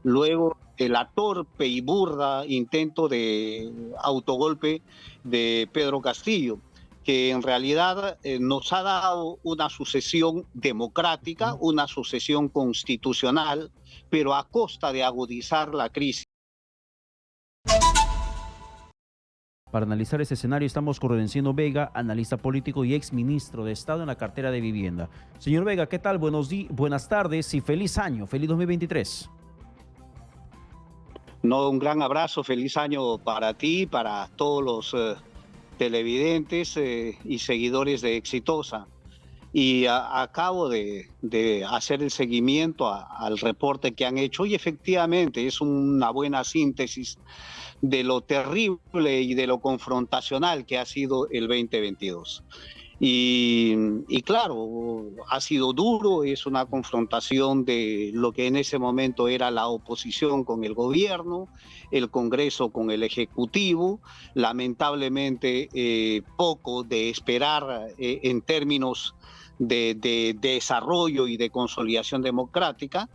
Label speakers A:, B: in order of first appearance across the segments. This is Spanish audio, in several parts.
A: luego de la torpe y burda intento de autogolpe de Pedro Castillo, que en realidad nos ha dado una sucesión democrática, una sucesión constitucional, pero a costa de agudizar la crisis.
B: Para analizar este escenario estamos con Rodenciano Vega, analista político y exministro de Estado en la cartera de Vivienda. Señor Vega, ¿qué tal? Buenas tardes y feliz año, feliz 2023.
A: No, un gran abrazo, feliz año para ti, para todos los televidentes y seguidores de Exitosa. Y acabo de hacer el seguimiento al reporte que han hecho y efectivamente es una buena síntesis de lo terrible y de lo confrontacional que ha sido el 2022. Y claro, ha sido duro, es una confrontación de lo que en ese momento era la oposición con el gobierno, el Congreso con el Ejecutivo, lamentablemente poco de esperar en términos de desarrollo y de consolidación democrática,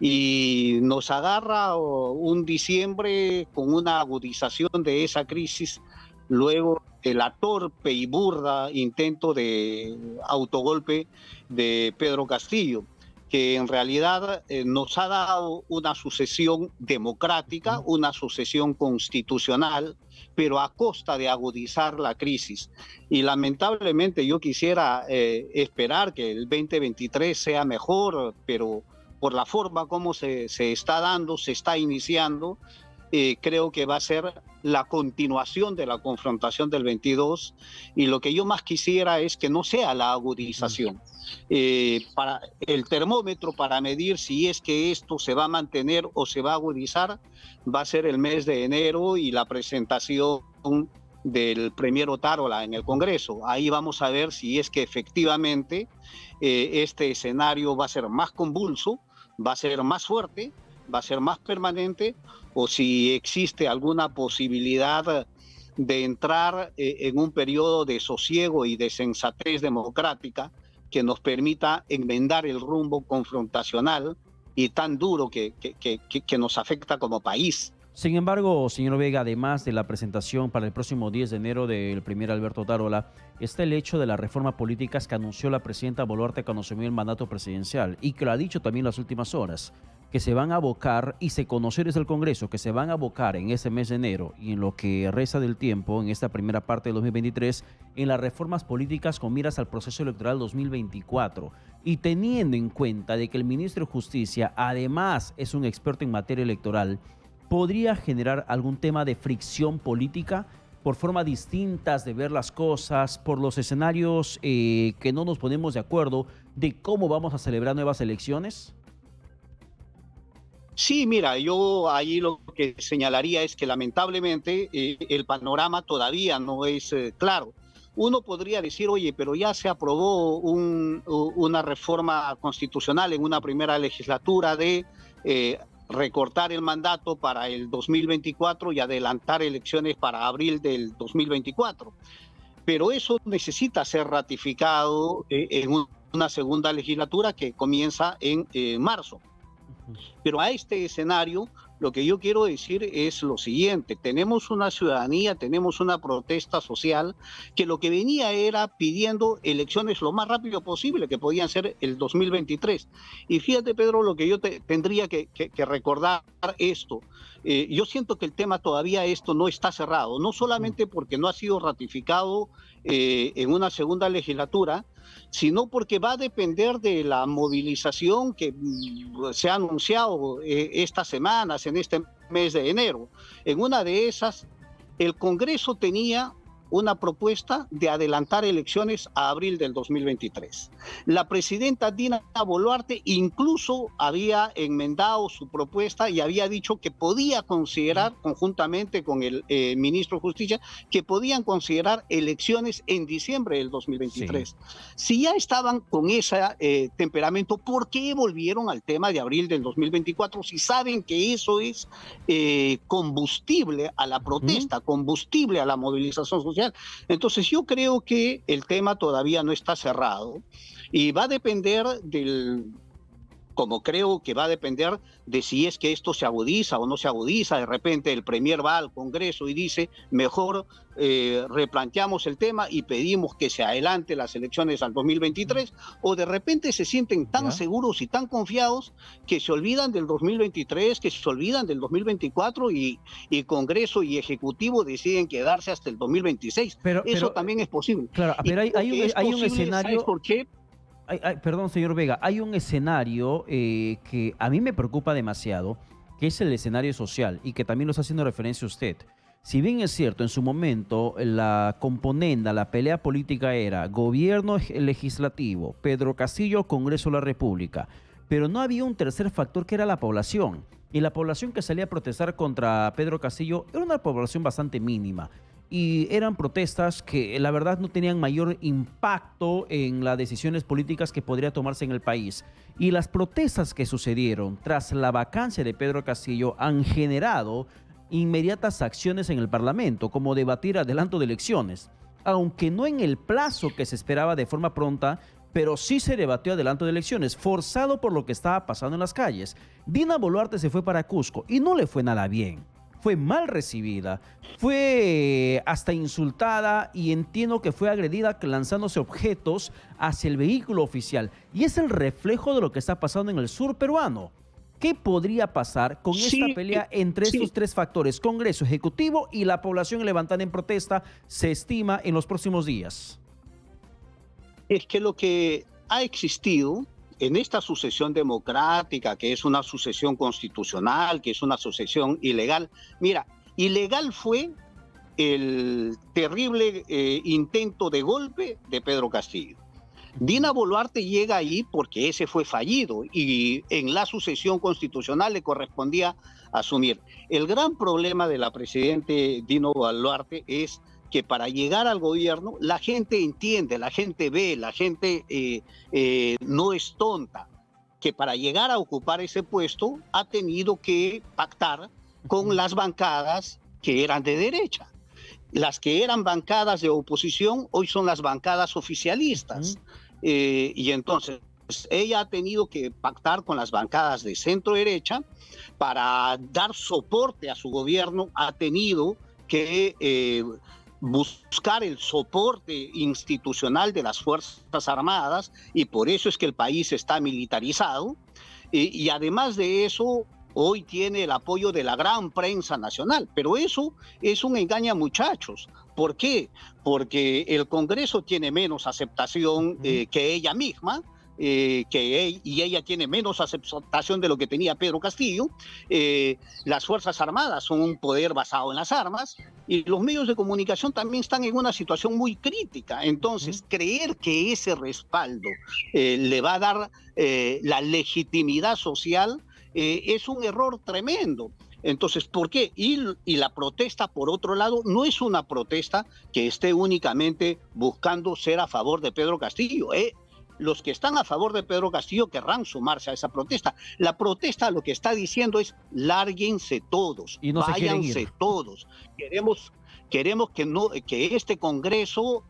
A: y nos agarra un diciembre con una agudización de esa crisis, luego de la torpe y burda intento de autogolpe de Pedro Castillo, que en realidad nos ha dado una sucesión democrática, una sucesión constitucional, pero a costa de agudizar la crisis. Y lamentablemente yo quisiera esperar que el 2023 sea mejor, pero por la forma como se está dando, se está iniciando, creo que va a ser la continuación de la confrontación del 22, y lo que yo más quisiera es que no sea la agudización. Para el termómetro para medir si es que esto se va a mantener o se va a agudizar va a ser el mes de enero y la presentación del premier Otárola en el Congreso. Ahí vamos a ver si es que efectivamente este escenario va a ser más convulso, va a ser más fuerte, va a ser más permanente, o si existe alguna posibilidad de entrar en un periodo de sosiego y de sensatez democrática que nos permita enmendar el rumbo confrontacional y tan duro que nos afecta como país.
B: Sin embargo, señor Vega, además de la presentación para el próximo 10 de enero del primer Alberto Otárola, está el hecho de las reformas políticas que anunció la presidenta Boluarte cuando asumió el mandato presidencial y que lo ha dicho también las últimas horas, que se van a abocar, y se conoció desde el Congreso, que se van a abocar en ese mes de enero y en lo que resta del tiempo, en esta primera parte del 2023, en las reformas políticas con miras al proceso electoral 2024. Y teniendo en cuenta de que el ministro de Justicia además es un experto en materia electoral, ¿podría generar algún tema de fricción política por formas distintas de ver las cosas, por los escenarios que no nos ponemos de acuerdo de cómo vamos a celebrar nuevas elecciones?
A: Sí, mira, yo ahí lo que señalaría es que lamentablemente el panorama todavía no es claro. Uno podría decir, oye, pero ya se aprobó una reforma constitucional en una primera legislatura de recortar el mandato para el 2024 y adelantar elecciones para abril del 2024. Pero eso necesita ser ratificado en una segunda legislatura que comienza en marzo. Pero a este escenario, lo que yo quiero decir es lo siguiente: tenemos una ciudadanía, tenemos una protesta social que lo que venía era pidiendo elecciones lo más rápido posible, que podían ser el 2023. Y fíjate, Pedro, lo que yo tendría que recordar esto. Yo siento que el tema todavía esto no está cerrado, no solamente porque no ha sido ratificado en una segunda legislatura, sino porque va a depender de la movilización que se ha anunciado estas semanas, en este mes de enero. En una de esas, el Congreso tenía una propuesta de adelantar elecciones a abril del 2023. La presidenta Dina Boluarte incluso había enmendado su propuesta y había dicho que podía considerar, conjuntamente con el ministro de Justicia, que podían considerar elecciones en diciembre del 2023. Sí. Si ya estaban con ese temperamento, ¿por qué volvieron al tema de abril del 2024 si saben que eso es combustible a la protesta, combustible a la movilización social? Entonces yo creo que el tema todavía no está cerrado y va a depender del como creo que va a depender de si es que esto se agudiza o no se agudiza. De repente el premier va al Congreso y dice, mejor replanteamos el tema y pedimos que se adelante las elecciones al 2023, o de repente se sienten tan seguros y tan confiados que se olvidan del 2023, que se olvidan del 2024 y Congreso y Ejecutivo deciden quedarse hasta el 2026. Eso también es posible.
B: Claro, pero hay un escenario...
A: ¿Sabes por qué?
B: Perdón, señor Vega, hay un escenario que a mí me preocupa demasiado, que es el escenario social y que también lo está haciendo referencia usted. Si bien es cierto, en su momento la componenda, la pelea política era gobierno legislativo, Pedro Castillo, Congreso de la República, pero no había un tercer factor que era la población. Y la población que salía a protestar contra Pedro Castillo era una población bastante mínima. Y eran protestas que la verdad no tenían mayor impacto en las decisiones políticas que podría tomarse en el país. Y las protestas que sucedieron tras la vacancia de Pedro Castillo han generado inmediatas acciones en el Parlamento, como debatir adelanto de elecciones, aunque no en el plazo que se esperaba de forma pronta, pero sí se debatió adelanto de elecciones, forzado por lo que estaba pasando en las calles. Dina Boluarte se fue para Cusco y no le fue nada bien. Fue mal recibida, fue hasta insultada y entiendo que fue agredida lanzándose objetos hacia el vehículo oficial. Y es el reflejo de lo que está pasando en el sur peruano. ¿Qué podría pasar con esta pelea entre estos tres factores, Congreso, Ejecutivo y la población levantada en protesta, se estima, en los próximos días?
A: Es que lo que ha existido en esta sucesión democrática, que es una sucesión constitucional, que es una sucesión ilegal, mira, ilegal fue el terrible intento de golpe de Pedro Castillo. Dina Boluarte llega ahí porque ese fue fallido y en la sucesión constitucional le correspondía asumir. El gran problema de la presidente Dina Boluarte es que para llegar al gobierno la gente entiende, la gente ve, la gente no es tonta, que para llegar a ocupar ese puesto ha tenido que pactar con las bancadas que eran de derecha. Las que eran bancadas de oposición hoy son las bancadas oficialistas. Y entonces ella ha tenido que pactar con las bancadas de centro derecha para dar soporte a su gobierno. Ha tenido que buscar el soporte institucional de las Fuerzas Armadas y por eso es que el país está militarizado. Y además de eso, hoy tiene el apoyo de la gran prensa nacional, pero eso es un engaña muchachos. ¿Por qué? Porque el Congreso tiene menos aceptación que ella misma, y ella tiene menos aceptación de lo que tenía Pedro Castillo. Las Fuerzas Armadas son un poder basado en las armas y los medios de comunicación también están en una situación muy crítica. Entonces, creer que ese respaldo le va a dar la legitimidad social es un error tremendo. Entonces, ¿por qué? Y la protesta, por otro lado, no es una protesta que esté únicamente buscando ser a favor de Pedro Castillo. Los que están a favor de Pedro Castillo querrán sumarse a esa protesta. La protesta lo que está diciendo es lárguense todos,
B: y no
A: váyanse todos. Queremos que este Congreso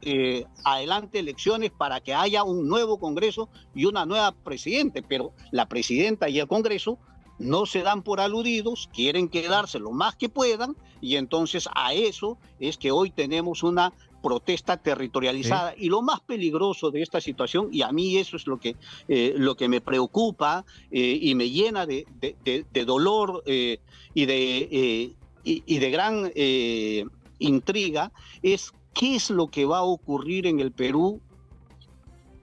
A: adelante elecciones para que haya un nuevo Congreso y una nueva presidenta, pero la presidenta y el Congreso no se dan por aludidos, quieren quedarse lo más que puedan y entonces a eso es que hoy tenemos una protesta territorializada. Y lo más peligroso de esta situación, y a mí eso es lo que me preocupa y me llena de dolor y de gran intriga, es qué es lo que va a ocurrir en el Perú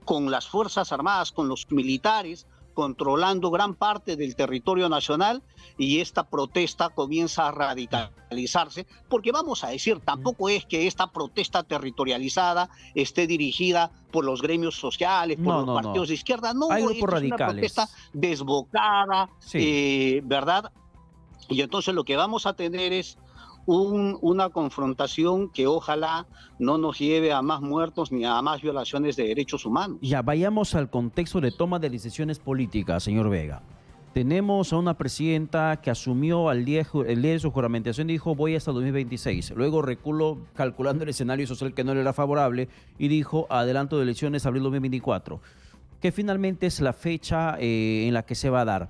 A: con las Fuerzas Armadas, con los militares, controlando gran parte del territorio nacional y esta protesta comienza a radicalizarse, porque vamos a decir, tampoco es que esta protesta territorializada esté dirigida por los gremios sociales, por los partidos de izquierda, no,
B: hay grupos
A: es
B: radicales.
A: Una protesta desbocada, ¿verdad? Y entonces lo que vamos a tener es una confrontación que ojalá no nos lleve a más muertos ni a más violaciones de derechos humanos.
B: Ya, vayamos al contexto de toma de decisiones políticas, señor Vega. Tenemos a una presidenta que asumió el día de su juramentación y dijo voy hasta 2026. Luego reculó calculando el escenario social que no le era favorable y dijo adelanto de elecciones abril 2024. que finalmente es la fecha en la que se va a dar.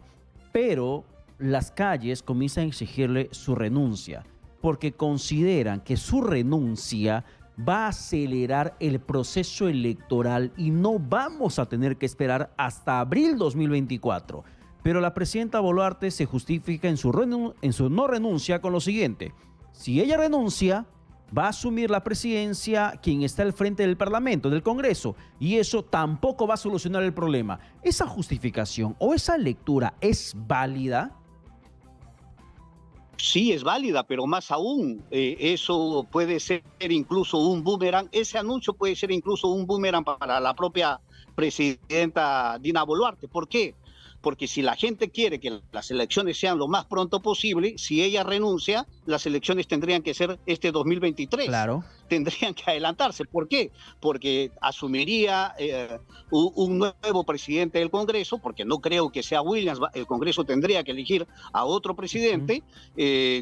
B: Pero las calles comienzan a exigirle su renuncia, porque consideran que su renuncia va a acelerar el proceso electoral y no vamos a tener que esperar hasta abril 2024. Pero la presidenta Boluarte se justifica en su no renuncia con lo siguiente: si ella renuncia, va a asumir la presidencia quien está al frente del Parlamento, del Congreso, y eso tampoco va a solucionar el problema. ¿Esa justificación o esa lectura es válida?
A: Sí, es válida, pero más aún, eso puede ser incluso un boomerang. Ese anuncio puede ser incluso un boomerang para la propia presidenta Dina Boluarte. ¿Por qué? Porque si la gente quiere que las elecciones sean lo más pronto posible, si ella renuncia, las elecciones tendrían que ser este 2023.
B: Claro.
A: Tendrían que adelantarse. ¿Por qué? Porque asumiría un nuevo presidente del Congreso, porque no creo que sea Williams. El Congreso tendría que elegir a otro presidente,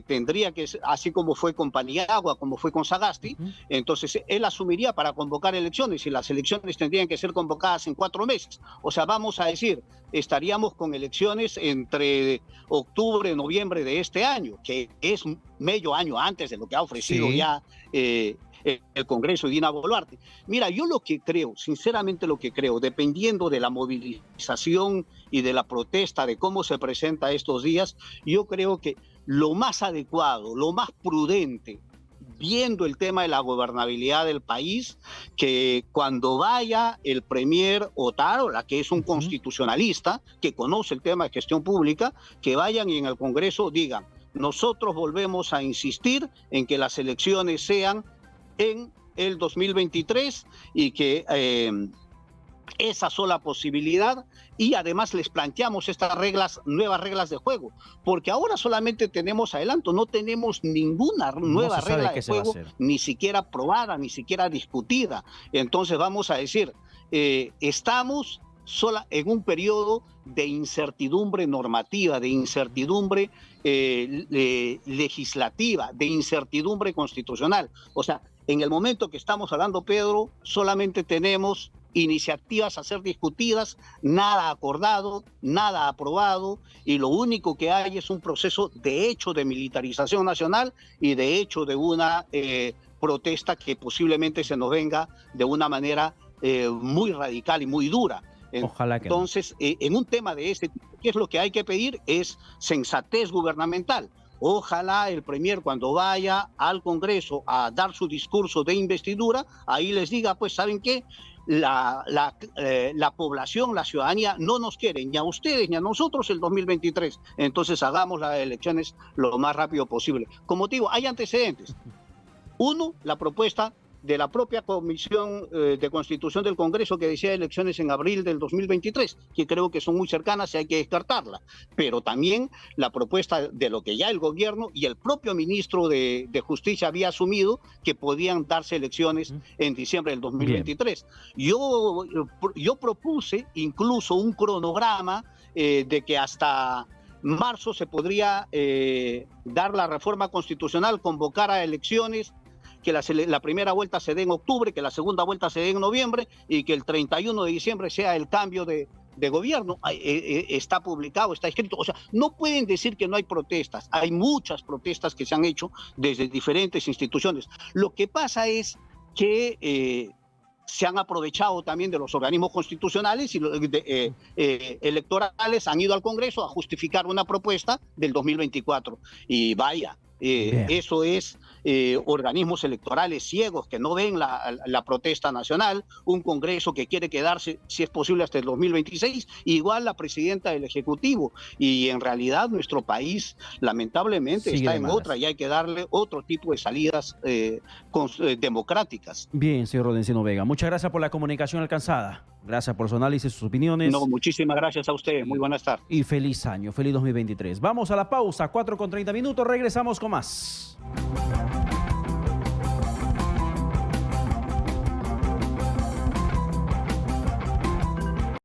A: tendría que, así como fue con Paniagua, como fue con Sagasti, entonces él asumiría para convocar elecciones, y las elecciones tendrían que ser convocadas en 4 meses. O sea, vamos a decir, estaríamos con elecciones entre octubre y noviembre de este año, que es medio año antes de lo que ha ofrecido ya el Congreso y Dina Boluarte. Mira, yo lo que creo, sinceramente lo que creo, dependiendo de la movilización y de la protesta, de cómo se presenta estos días, yo creo que lo más adecuado, lo más prudente, viendo el tema de la gobernabilidad del país, que cuando vaya el premier Otárola, que es un constitucionalista, que conoce el tema de gestión pública, que vayan y en el Congreso digan: nosotros volvemos a insistir en que las elecciones sean en el 2023 y que esa sola posibilidad, y además les planteamos estas reglas, nuevas reglas de juego, porque ahora solamente tenemos adelanto, no tenemos ninguna nueva regla de juego, ni siquiera aprobada, ni siquiera discutida. Entonces vamos a decir, estamos en un periodo de incertidumbre normativa, de incertidumbre legislativa, de incertidumbre constitucional. O sea, en el momento que estamos hablando, Pedro, solamente tenemos iniciativas a ser discutidas, nada acordado, nada aprobado, y lo único que hay es un proceso de hecho de militarización nacional y de hecho de una protesta que posiblemente se nos venga de una manera muy radical y muy dura.
B: Ojalá que
A: Entonces, en un tema de este tipo, ¿qué es lo que hay que pedir? Es sensatez gubernamental. Ojalá el premier, cuando vaya al Congreso a dar su discurso de investidura, ahí les diga: pues, ¿saben qué? La población, la ciudadanía no nos quiere, ni a ustedes ni a nosotros, el 2023. Entonces hagamos las elecciones lo más rápido posible. Como te digo, hay antecedentes. Uno, la propuesta de la propia Comisión de Constitución del Congreso, que decía elecciones en abril del 2023, que creo que son muy cercanas y hay que descartarla. Pero también la propuesta de lo que ya el gobierno y el propio ministro de Justicia había asumido, que podían darse elecciones en diciembre del 2023. Yo propuse incluso un cronograma de que hasta marzo se podría dar la reforma constitucional, convocar a elecciones, que la primera vuelta se dé en octubre, que la segunda vuelta se dé en noviembre y que el 31 de diciembre sea el cambio de gobierno. Está publicado, está escrito. O sea, no pueden decir que no hay protestas. Hay muchas protestas que se han hecho desde diferentes instituciones. Lo que pasa es que se han aprovechado también de los organismos constitucionales y electorales, han ido al Congreso a justificar una propuesta del 2024. Y vaya, eso es organismos electorales ciegos que no ven la protesta nacional, un Congreso que quiere quedarse, si es posible, hasta el 2026, igual la presidenta del Ejecutivo, y en realidad nuestro país lamentablemente está en otra y hay que darle otro tipo de salidas democráticas.
B: Bien, señor Rodencino Vega, muchas gracias por la comunicación alcanzada. Gracias por su análisis, sus opiniones.
A: No, muchísimas gracias a ustedes. Muy buenas tardes.
B: Y feliz año, feliz 2023. Vamos a la pausa, 4:30, regresamos con más.